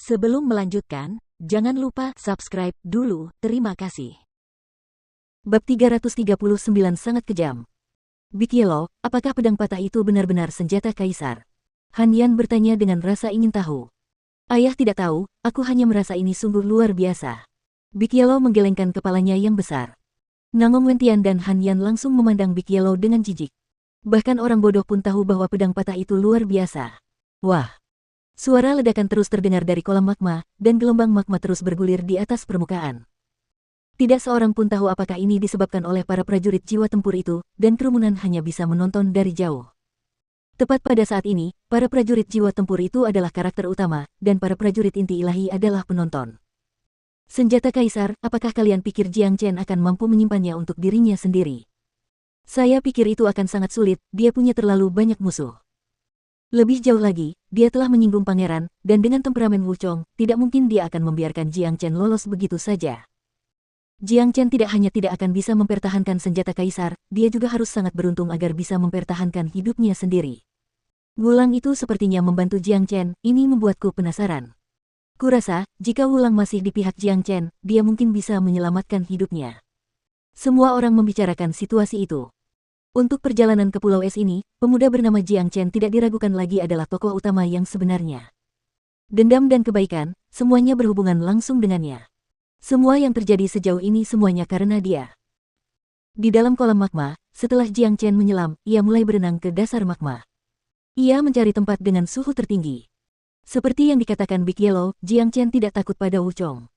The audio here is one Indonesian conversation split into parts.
Sebelum melanjutkan, jangan lupa subscribe dulu, terima kasih. Bab 339 sangat kejam. Big Yellow, apakah pedang patah itu benar-benar senjata kaisar? Han Yan bertanya dengan rasa ingin tahu. Ayah tidak tahu, aku hanya merasa ini sungguh luar biasa. Big Yellow menggelengkan kepalanya yang besar. Nangong Wentian dan Han Yan langsung memandang Big Yellow dengan jijik. Bahkan orang bodoh pun tahu bahwa pedang patah itu luar biasa. Wah! Suara ledakan terus terdengar dari kolam magma, dan gelombang magma terus bergulir di atas permukaan. Tidak seorang pun tahu apakah ini disebabkan oleh para prajurit jiwa tempur itu, dan kerumunan hanya bisa menonton dari jauh. Tepat pada saat ini, para prajurit jiwa tempur itu adalah karakter utama, dan para prajurit inti ilahi adalah penonton. Senjata kaisar, apakah kalian pikir Jiang Chen akan mampu menyimpannya untuk dirinya sendiri? Saya pikir itu akan sangat sulit, dia punya terlalu banyak musuh. Lebih jauh lagi, dia telah menyinggung pangeran, dan dengan temperamen Wuchong, tidak mungkin dia akan membiarkan Jiang Chen lolos begitu saja. Jiang Chen tidak hanya tidak akan bisa mempertahankan senjata kaisar, dia juga harus sangat beruntung agar bisa mempertahankan hidupnya sendiri. Wulang itu sepertinya membantu Jiang Chen, ini membuatku penasaran. Kurasa, jika Wulang masih di pihak Jiang Chen, dia mungkin bisa menyelamatkan hidupnya. Semua orang membicarakan situasi itu. Untuk perjalanan ke Pulau Es ini, pemuda bernama Jiang Chen tidak diragukan lagi adalah tokoh utama yang sebenarnya. Dendam dan kebaikan, semuanya berhubungan langsung dengannya. Semua yang terjadi sejauh ini semuanya karena dia. Di dalam kolam magma, setelah Jiang Chen menyelam, ia mulai berenang ke dasar magma. Ia mencari tempat dengan suhu tertinggi. Seperti yang dikatakan Big Yellow, Jiang Chen tidak takut pada Wuchong.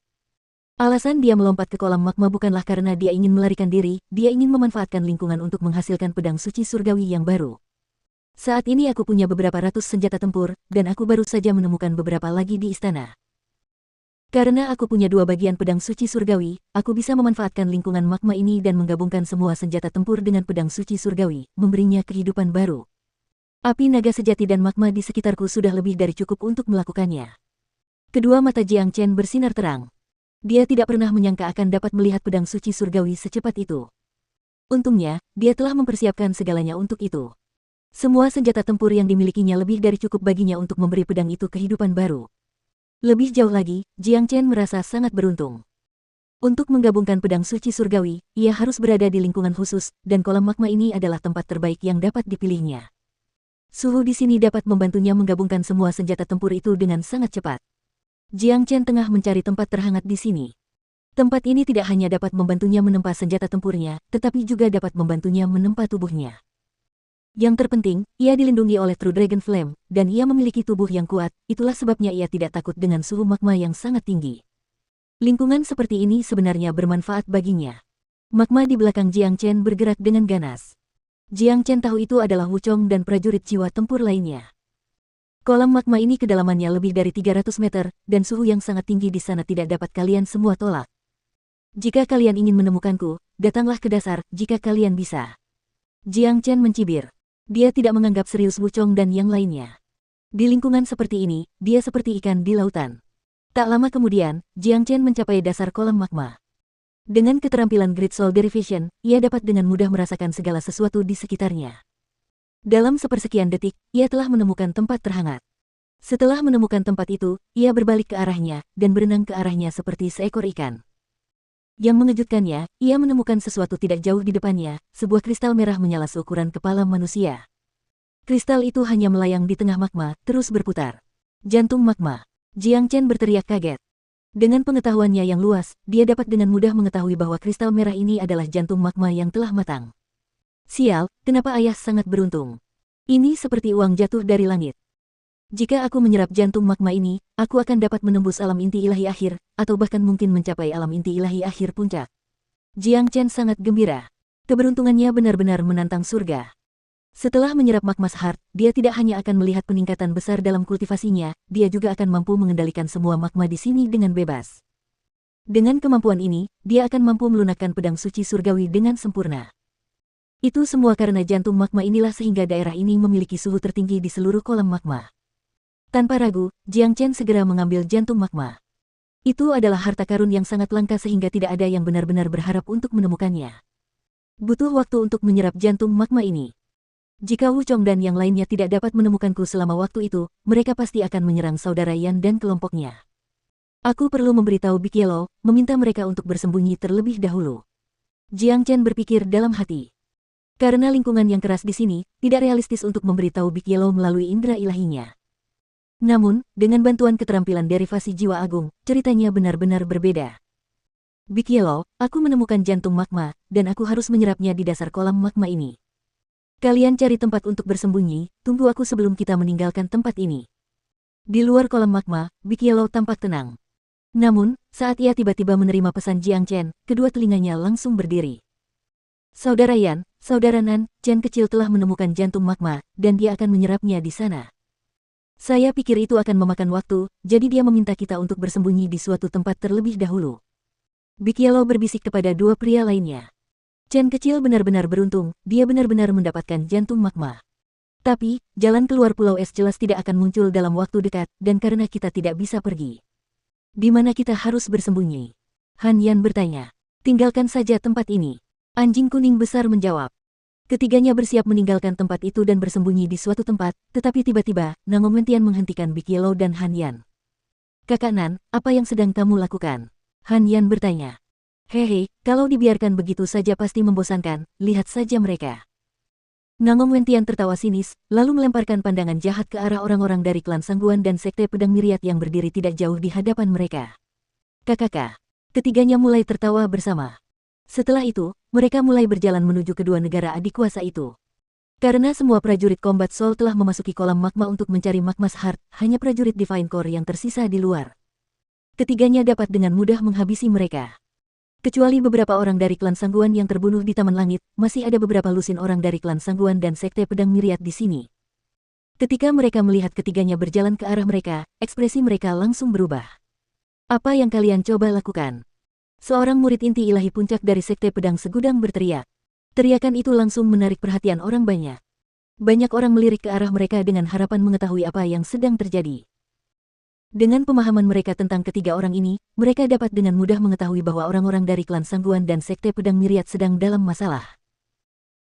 Alasan dia melompat ke kolam magma bukanlah karena dia ingin melarikan diri, dia ingin memanfaatkan lingkungan untuk menghasilkan pedang suci surgawi yang baru. Saat ini aku punya beberapa ratus senjata tempur, dan aku baru saja menemukan beberapa lagi di istana. Karena aku punya 2 bagian pedang suci surgawi, aku bisa memanfaatkan lingkungan magma ini dan menggabungkan semua senjata tempur dengan pedang suci surgawi, memberinya kehidupan baru. Api naga sejati dan magma di sekitarku sudah lebih dari cukup untuk melakukannya. Kedua mata Jiang Chen bersinar terang. Dia tidak pernah menyangka akan dapat melihat pedang suci surgawi secepat itu. Untungnya, dia telah mempersiapkan segalanya untuk itu. Semua senjata tempur yang dimilikinya lebih dari cukup baginya untuk memberi pedang itu kehidupan baru. Lebih jauh lagi, Jiang Chen merasa sangat beruntung. Untuk menggabungkan pedang suci surgawi, ia harus berada di lingkungan khusus, dan kolam magma ini adalah tempat terbaik yang dapat dipilihnya. Suhu di sini dapat membantunya menggabungkan semua senjata tempur itu dengan sangat cepat. Jiang Chen tengah mencari tempat terhangat di sini. Tempat ini tidak hanya dapat membantunya menempa senjata tempurnya, tetapi juga dapat membantunya menempa tubuhnya. Yang terpenting, ia dilindungi oleh True Dragon Flame, dan ia memiliki tubuh yang kuat, itulah sebabnya ia tidak takut dengan suhu magma yang sangat tinggi. Lingkungan seperti ini sebenarnya bermanfaat baginya. Magma di belakang Jiang Chen bergerak dengan ganas. Jiang Chen tahu itu adalah Wuchong dan prajurit jiwa tempur lainnya. Kolam magma ini kedalamannya lebih dari 300 meter, dan suhu yang sangat tinggi di sana tidak dapat kalian semua tolak. Jika kalian ingin menemukanku, datanglah ke dasar, jika kalian bisa. Jiang Chen mencibir. Dia tidak menganggap serius Wuchong dan yang lainnya. Di lingkungan seperti ini, dia seperti ikan di lautan. Tak lama kemudian, Jiang Chen mencapai dasar kolam magma. Dengan keterampilan Great Soul Derivation, ia dapat dengan mudah merasakan segala sesuatu di sekitarnya. Dalam sepersekian detik, ia telah menemukan tempat terhangat. Setelah menemukan tempat itu, ia berbalik ke arahnya, dan berenang ke arahnya seperti seekor ikan. Yang mengejutkannya, ia menemukan sesuatu tidak jauh di depannya, sebuah kristal merah menyala seukuran kepala manusia. Kristal itu hanya melayang di tengah magma, terus berputar. Jantung magma. Jiang Chen berteriak kaget. Dengan pengetahuannya yang luas, dia dapat dengan mudah mengetahui bahwa kristal merah ini adalah jantung magma yang telah matang. Sial, kenapa ayah sangat beruntung? Ini seperti uang jatuh dari langit. Jika aku menyerap jantung magma ini, aku akan dapat menembus alam inti ilahi akhir, atau bahkan mungkin mencapai alam inti ilahi akhir puncak. Jiang Chen sangat gembira. Keberuntungannya benar-benar menantang surga. Setelah menyerap magma Heart, dia tidak hanya akan melihat peningkatan besar dalam kultivasinya, dia juga akan mampu mengendalikan semua magma di sini dengan bebas. Dengan kemampuan ini, dia akan mampu melunakkan pedang suci surgawi dengan sempurna. Itu semua karena jantung magma inilah sehingga daerah ini memiliki suhu tertinggi di seluruh kolam magma. Tanpa ragu, Jiang Chen segera mengambil jantung magma. Itu adalah harta karun yang sangat langka sehingga tidak ada yang benar-benar berharap untuk menemukannya. Butuh waktu untuk menyerap jantung magma ini. Jika Wuchong dan yang lainnya tidak dapat menemukanku selama waktu itu, mereka pasti akan menyerang saudara Yan dan kelompoknya. Aku perlu memberitahu Big Yellow, meminta mereka untuk bersembunyi terlebih dahulu. Jiang Chen berpikir dalam hati. Karena lingkungan yang keras di sini, tidak realistis untuk memberitahu Big Yellow melalui indera ilahinya. Namun, dengan bantuan keterampilan derivasi jiwa agung, ceritanya benar-benar berbeda. Big Yellow, aku menemukan jantung magma, dan aku harus menyerapnya di dasar kolam magma ini. Kalian cari tempat untuk bersembunyi, tunggu aku sebelum kita meninggalkan tempat ini. Di luar kolam magma, Big Yellow tampak tenang. Namun, saat ia tiba-tiba menerima pesan Jiang Chen, kedua telinganya langsung berdiri. Saudara Yan, saudara Nan, Chen kecil telah menemukan jantung magma, dan dia akan menyerapnya di sana. Saya pikir itu akan memakan waktu, jadi dia meminta kita untuk bersembunyi di suatu tempat terlebih dahulu. Big Yellow berbisik kepada dua pria lainnya. Chen kecil benar-benar beruntung, dia benar-benar mendapatkan jantung magma. Tapi, jalan keluar Pulau Es jelas tidak akan muncul dalam waktu dekat, dan karena kita tidak bisa pergi. Di mana kita harus bersembunyi? Han Yan bertanya. Tinggalkan saja tempat ini. Anjing kuning besar menjawab. Ketiganya bersiap meninggalkan tempat itu dan bersembunyi di suatu tempat, tetapi tiba-tiba, Nangong Wentian menghentikan Big Yellow dan Han Yan. Kakak Nan, apa yang sedang kamu lakukan? Han Yan bertanya. Hehe, kalau dibiarkan begitu saja pasti membosankan, lihat saja mereka. Nangong Wentian tertawa sinis, lalu melemparkan pandangan jahat ke arah orang-orang dari klan Sangguan dan Sekte Pedang Miriat yang berdiri tidak jauh di hadapan mereka. Kakak, ketiganya mulai tertawa bersama. Setelah itu, mereka mulai berjalan menuju kedua negara adik kuasa itu. Karena semua prajurit Combat Soul telah memasuki kolam magma untuk mencari Magma's Heart, hanya prajurit Divine Core yang tersisa di luar. Ketiganya dapat dengan mudah menghabisi mereka. Kecuali beberapa orang dari klan Sangguan yang terbunuh di Taman Langit, masih ada beberapa lusin orang dari klan Sangguan dan Sekte Pedang Miriat di sini. Ketika mereka melihat ketiganya berjalan ke arah mereka, ekspresi mereka langsung berubah. Apa yang kalian coba lakukan? Seorang murid inti ilahi puncak dari Sekte Pedang Segudang berteriak. Teriakan itu langsung menarik perhatian orang banyak. Banyak orang melirik ke arah mereka dengan harapan mengetahui apa yang sedang terjadi. Dengan pemahaman mereka tentang ketiga orang ini, mereka dapat dengan mudah mengetahui bahwa orang-orang dari klan Sangguan dan Sekte Pedang Miriat sedang dalam masalah.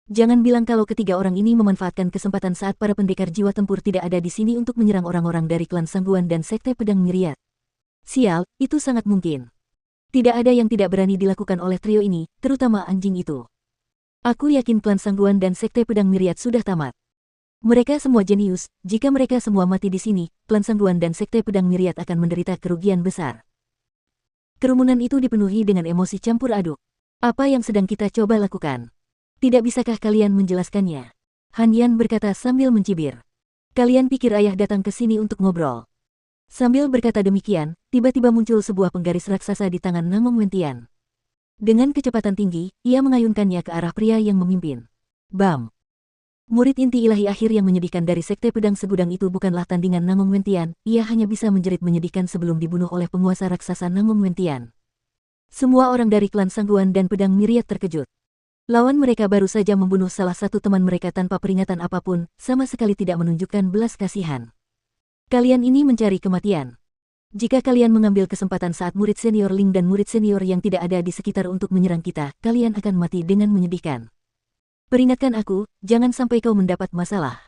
Jangan bilang kalau ketiga orang ini memanfaatkan kesempatan saat para pendekar jiwa tempur tidak ada di sini untuk menyerang orang-orang dari klan Sangguan dan Sekte Pedang Miriat. Sial, itu sangat mungkin. Tidak ada yang tidak berani dilakukan oleh trio ini, terutama anjing itu. Aku yakin klan Sangguan dan Sekte Pedang Miriat sudah tamat. Mereka semua jenius, jika mereka semua mati di sini, klan Sangguan dan Sekte Pedang Miriat akan menderita kerugian besar. Kerumunan itu dipenuhi dengan emosi campur aduk. Apa yang sedang kita coba lakukan? Tidak bisakah kalian menjelaskannya? Han Yan berkata sambil mencibir. Kalian pikir ayah datang ke sini untuk ngobrol? Sambil berkata demikian, tiba-tiba muncul sebuah penggaris raksasa di tangan Nangong Wentian. Dengan kecepatan tinggi, ia mengayunkannya ke arah pria yang memimpin. Bam! Murid inti ilahi akhir yang menyedihkan dari Sekte Pedang Segudang itu bukanlah tandingan Nangong Wentian, ia hanya bisa menjerit menyedihkan sebelum dibunuh oleh penguasa raksasa Nangong Wentian. Semua orang dari klan Sangguan dan Pedang Miriat terkejut. Lawan mereka baru saja membunuh salah satu teman mereka tanpa peringatan apapun, sama sekali tidak menunjukkan belas kasihan. Kalian ini mencari kematian. Jika kalian mengambil kesempatan saat murid senior Ling dan murid senior yang tidak ada di sekitar untuk menyerang kita, kalian akan mati dengan menyedihkan. Peringatkan aku, jangan sampai kau mendapat masalah.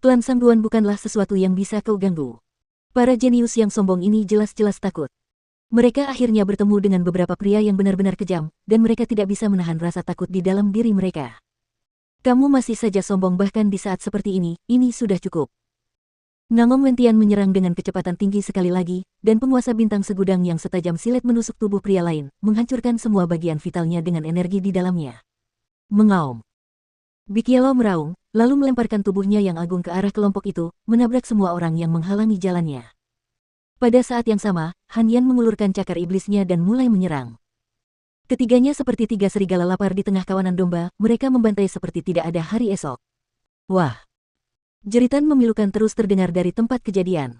Klan Sangguan bukanlah sesuatu yang bisa kau ganggu. Para jenius yang sombong ini jelas-jelas takut. Mereka akhirnya bertemu dengan beberapa pria yang benar-benar kejam, dan mereka tidak bisa menahan rasa takut di dalam diri mereka. Kamu masih saja sombong bahkan di saat seperti ini sudah cukup. Nangong Wentian menyerang dengan kecepatan tinggi sekali lagi, dan penguasa bintang segudang yang setajam silet menusuk tubuh pria lain, menghancurkan semua bagian vitalnya dengan energi di dalamnya. Mengaum. Big Yellow meraung, lalu melemparkan tubuhnya yang agung ke arah kelompok itu, menabrak semua orang yang menghalangi jalannya. Pada saat yang sama, Han Yan mengulurkan cakar iblisnya dan mulai menyerang. Ketiganya seperti tiga serigala lapar di tengah kawanan domba, mereka membantai seperti tidak ada hari esok. Wah! Jeritan memilukan terus terdengar dari tempat kejadian.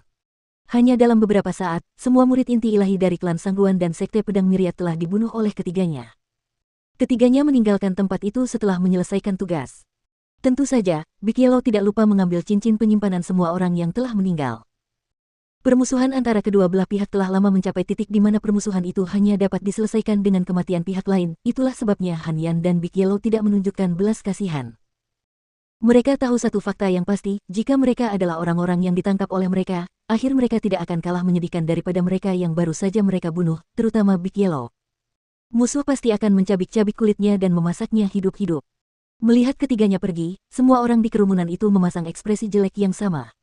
Hanya dalam beberapa saat, semua murid inti ilahi dari klan Sangguan dan Sekte Pedang Miriat telah dibunuh oleh ketiganya. Ketiganya meninggalkan tempat itu setelah menyelesaikan tugas. Tentu saja, Big Yellow tidak lupa mengambil cincin penyimpanan semua orang yang telah meninggal. Permusuhan antara kedua belah pihak telah lama mencapai titik di mana permusuhan itu hanya dapat diselesaikan dengan kematian pihak lain, itulah sebabnya Han Yan dan Big Yellow tidak menunjukkan belas kasihan. Mereka tahu satu fakta yang pasti, jika mereka adalah orang-orang yang ditangkap oleh mereka, akhir mereka tidak akan kalah menyedihkan daripada mereka yang baru saja mereka bunuh, terutama Big Yellow. Musuh pasti akan mencabik-cabik kulitnya dan memasaknya hidup-hidup. Melihat ketiganya pergi, semua orang di kerumunan itu memasang ekspresi jelek yang sama.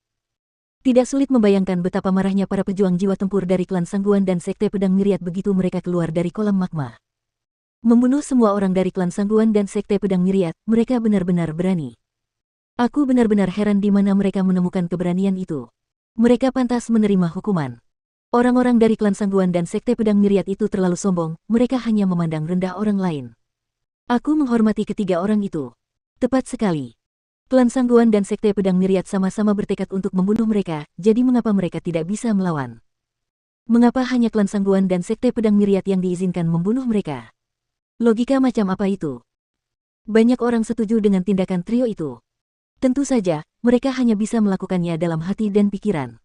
Tidak sulit membayangkan betapa marahnya para pejuang jiwa tempur dari klan Sangguan dan Sekte Pedang Myriad begitu mereka keluar dari kolam magma. Membunuh semua orang dari klan Sangguan dan Sekte Pedang Myriad, mereka benar-benar berani. Aku benar-benar heran di mana mereka menemukan keberanian itu. Mereka pantas menerima hukuman. Orang-orang dari klan Sangguan dan Sekte Pedang Myriad itu terlalu sombong, mereka hanya memandang rendah orang lain. Aku menghormati ketiga orang itu. Tepat sekali. Klan Sangguan dan Sekte Pedang Myriad sama-sama bertekad untuk membunuh mereka, jadi mengapa mereka tidak bisa melawan? Mengapa hanya klan Sangguan dan Sekte Pedang Myriad yang diizinkan membunuh mereka? Logika macam apa itu? Banyak orang setuju dengan tindakan trio itu. Tentu saja, mereka hanya bisa melakukannya dalam hati dan pikiran.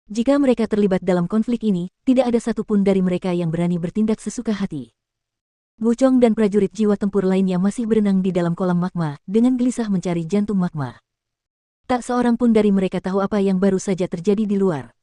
Jika mereka terlibat dalam konflik ini, tidak ada satupun dari mereka yang berani bertindak sesuka hati. Wuchong dan prajurit jiwa tempur lainnya masih berenang di dalam kolam magma, dengan gelisah mencari jantung magma. Tak seorang pun dari mereka tahu apa yang baru saja terjadi di luar.